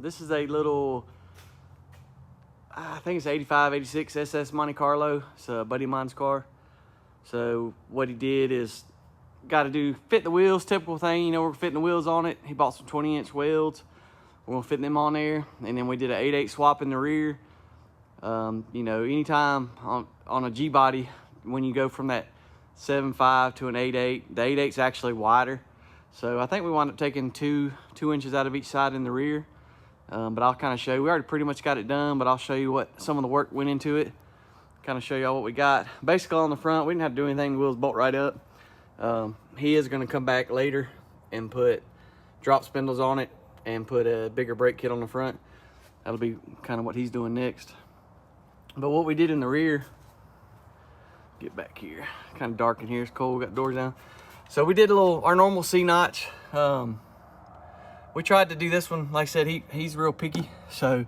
This is a little, I think it's 85, 86 SS Monte Carlo. It's a buddy of mine's car. So what he did is, got to fit the wheels, typical thing. You know, we're fitting the wheels on it. He bought some 20-inch welds. We're gonna fit them on there. And then we did an 8/8 swap in the rear. You know, anytime on a G-body, when you go from that 7.5 to an 8/8, the 8/8's actually wider. So I think we wound up taking two inches out of each side in the rear. But I'll kind of show you, we already pretty much got it done, but I'll show you what some of the work went into it. Kind of show y'all what we got. Basically on the front, we didn't have to do anything, the wheels bolt right up. He is gonna come back later and put drop spindles on it and put a bigger brake kit on the front. That'll be kind of what he's doing next. But what we did in the rear, get back here, kind of dark in here, it's cold, we got doors down. So we did our normal C-notch. We tried to do this one, like I said, he's real picky. So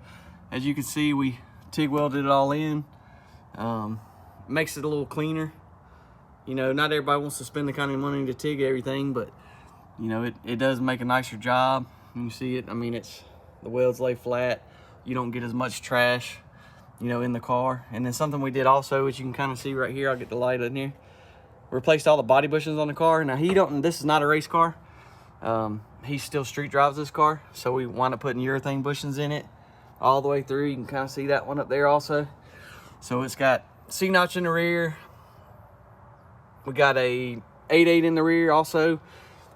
as you can see, we TIG welded it all in. Makes it a little cleaner. You know, not everybody wants to spend the kind of money to TIG everything, but you know, it does make a nicer job. You see it, I mean, the welds lay flat. You don't get as much trash, you know, in the car. And then something we did also, which you can kind of see right here, I'll get the light in here. Replaced all the body bushings on the car. Now this is not a race car. He still street drives this car. So we wound up putting urethane bushings in it all the way through. You can kind of see that one up there also. So it's got C-notch in the rear. We got a 8/8 in the rear also.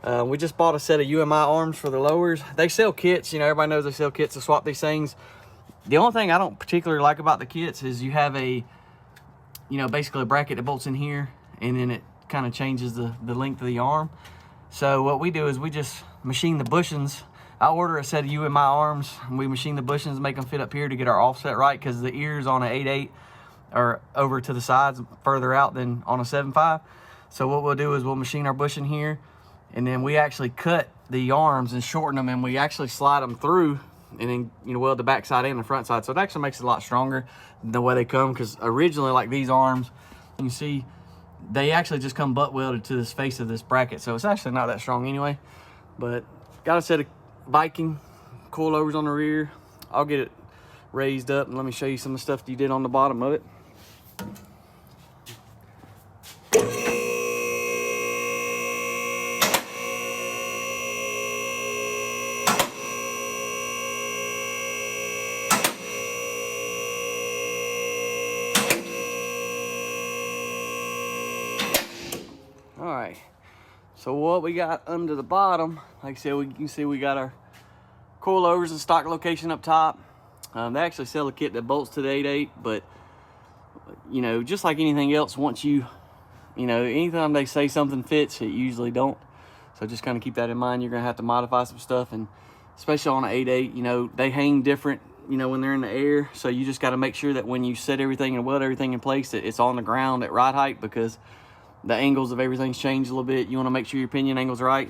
We just bought a set of UMI arms for the lowers. They sell kits, you know, everybody knows they sell kits to swap these things. The only thing I don't particularly like about the kits is you have a, you know, basically a bracket that bolts in here, and then it kind of changes the length of the arm. So what we do is we just machine the bushings. I order a set of UMI arms, and we machine the bushings, make them fit up here to get our offset right, because the ears on an 8/8 are over to the sides further out than on a 7.5. So what we'll do is we'll machine our bushing here, and then we actually cut the arms and shorten them, and we actually slide them through, and then, you know, weld the back side and the front side. So it actually makes it a lot stronger than the way they come, because originally, like these arms, you can see they actually just come butt welded to this face of this bracket. So it's actually not that strong anyway. But got a set of biking coilovers on the rear. I'll get it raised up and let me show you some of the stuff you did on the bottom of it. All right, so what we got under the bottom, like I said, you can see we got our coilovers and stock location up top. They actually sell a kit that bolts to the 8/8, but you know, just like anything else, once you know, anytime they say something fits, it usually don't. So just kind of keep that in mind. You're gonna have to modify some stuff, and especially on an 8/8, you know, they hang different, you know, when they're in the air. So you just got to make sure that when you set everything and weld everything in place, that it's on the ground at ride height, because the angles of everything's changed a little bit. You want to make sure your pinion angle's right.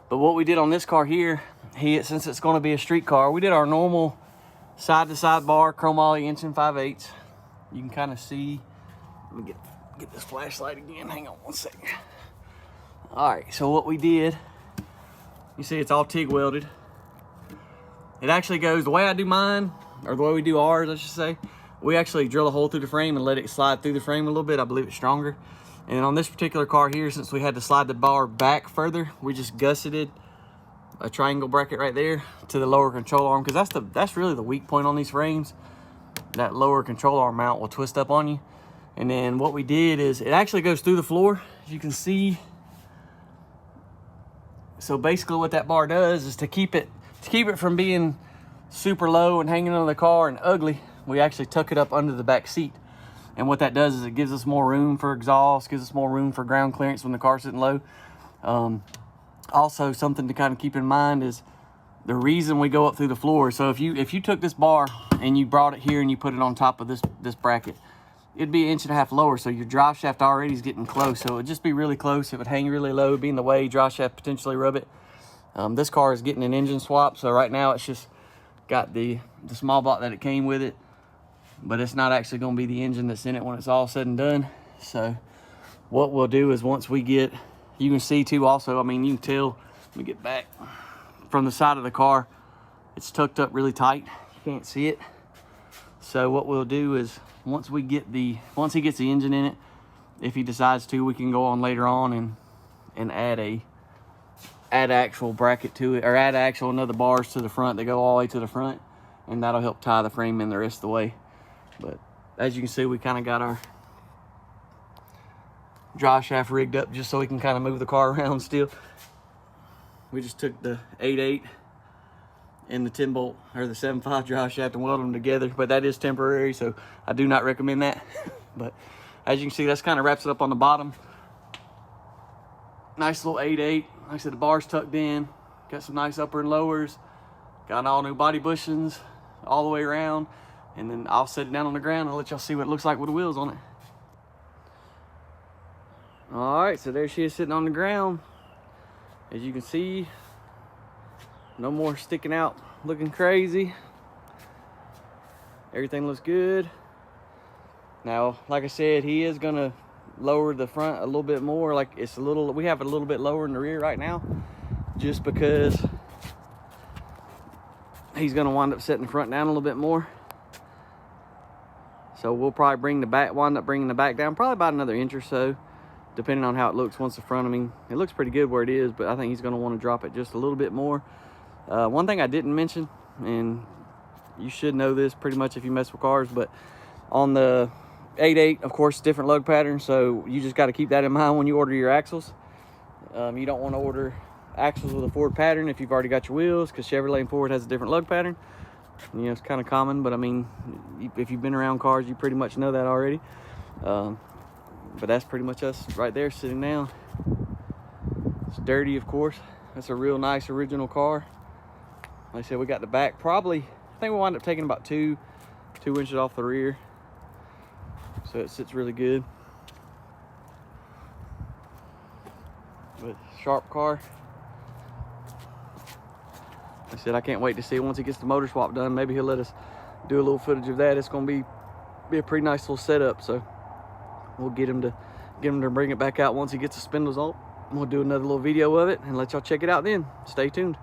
But what we did on this car here, since it's going to be a street car, we did our normal side-to-side bar, chrome ollie, inch and 5/8. You can kind of see. Let me get this flashlight again. Hang on one second. All right, so what we did, you see it's all TIG welded. It actually goes, the way I do mine, or the way we do ours, I should say, we actually drill a hole through the frame and let it slide through the frame a little bit. I believe it's stronger. And on this particular car here, since we had to slide the bar back further, we just gusseted a triangle bracket right there to the lower control arm, because that's really the weak point on these frames. That lower control arm mount will twist up on you. And then what we did is, it actually goes through the floor, as you can see. So basically what that bar does is to keep it from being super low and hanging on the car and ugly, we actually tuck it up under the back seat. And what that does is it gives us more room for exhaust, gives us more room for ground clearance when the car's sitting low. Also, something to kind of keep in mind is the reason we go up through the floor. So if you took this bar and you brought it here and you put it on top of this bracket, it'd be 1.5 inches lower. So your drive shaft already is getting close. So it would just be really close. It would hang really low, be in the way, drive shaft potentially rub it. This car is getting an engine swap. So right now it's just got the small block that it came with it. But it's not actually going to be the engine that's in it when it's all said and done. So what we'll do is, once we get, you can see too also, I mean, you can tell, let me get back from the side of the car, It's tucked up really tight. You can't see it. So what we'll do is once he gets the engine in it, if he decides to, we can go on later on and add actual bracket to it, or add actual another bars to the front that go all the way to the front, and that'll help tie the frame in the rest of the way. But as you can see, we kind of got our drive shaft rigged up just so we can kind of move the car around still. We just took the 8/8 and the 10 bolt or the 7/5 drive shaft and welded them together, but that is temporary, so I do not recommend that. But as you can see, that's kind of wraps it up on the bottom. Nice little 8/8. Like I said, the bar's tucked in. Got some nice upper and lowers. Got all new body bushings all the way around. And then I'll set it down on the ground and let y'all see what it looks like with the wheels on it. All right, so there she is sitting on the ground. As you can see, no more sticking out looking crazy. Everything looks good. Now, like I said, he is gonna lower the front a little bit more. Like it's a little, we have it a little bit lower in the rear right now, just because he's gonna wind up setting the front down a little bit more. So we'll probably wind up bringing the back down probably about another inch or so, depending on how it looks once the front. I mean, it looks pretty good where it is, but I think he's gonna want to drop it just a little bit more. One thing I didn't mention, and you should know this pretty much if you mess with cars, but on the 8/8, of course, different lug pattern, so you just got to keep that in mind when you order your axles. You don't want to order axles with a Ford pattern if you've already got your wheels, because Chevrolet and Ford has a different lug pattern. You know, it's kind of common, but I mean, if you've been around cars, you pretty much know that already. But that's pretty much us right there sitting down. It's dirty, of course. That's a real nice original car. Like I said, we got the back probably, I think we wind up taking about two inches off the rear. So it sits really good. But sharp car. Like I said, I can't wait to see once he gets the motor swap done. Maybe he'll let us do a little footage of that. It's gonna be a pretty nice little setup. So we'll get him to bring it back out once he gets the spindles on. We'll do another little video of it and let y'all check it out then. Stay tuned.